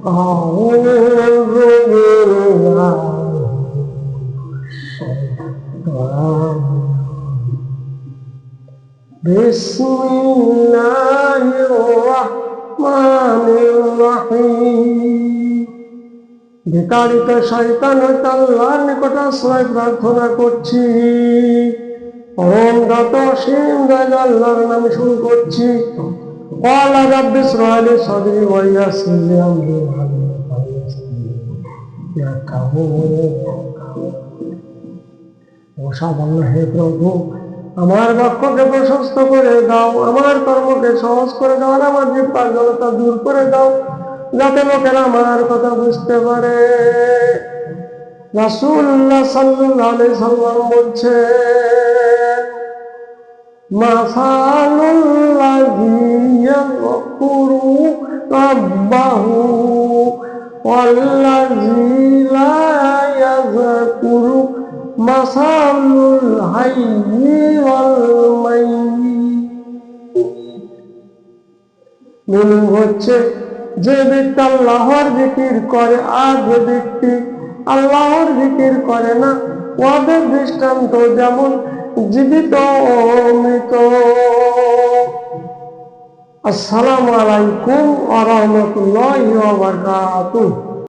أعوذ بالله بسم الله الرحمن الرحيم বিতাড়িত শয়তান হইতে আল্লাহর নিকট আশ্রয় প্রার্থনা করছি। অনন্ত অসীম দয়ালু আল্লাহর নামে শুরু করছি। ক্বালা রাব্বি ইশরাহ লি সাদরি ওয়া ইয়াসসির লি আমরি হে প্রভু, আমার বাক্যকে প্রশস্ত করে দাও, আমার কর্মকে সহজ করে দাও, আর আমার জিহ্বার জড়তা দূর করে দাও, যাতে লোকেরা আমার কথা বুঝতে পারে। রাসূলুল্লাহ সাল্লাল্লাহু আলাইহি সাল্লাম বলছেন, মাসালুল্লাযী ইয়াযকুরু রাব্বাহু ওয়াল্লাযী লা ইয়াযকুরু মাসালুল হাইয়্যি ওয়াল মাইয়্যিত। হচ্ছে যে ব্যক্তি আল্লাহর জিকির করে আর যে ব্যক্তি আল্লাহর জিকির করে না, ওদের দৃষ্টান্ত যেমন জীবিত ও মৃত। আসসালামু আলাইকুম ওয়া রাহমাতুল্লাহি ওয়া বারাকাতুহু।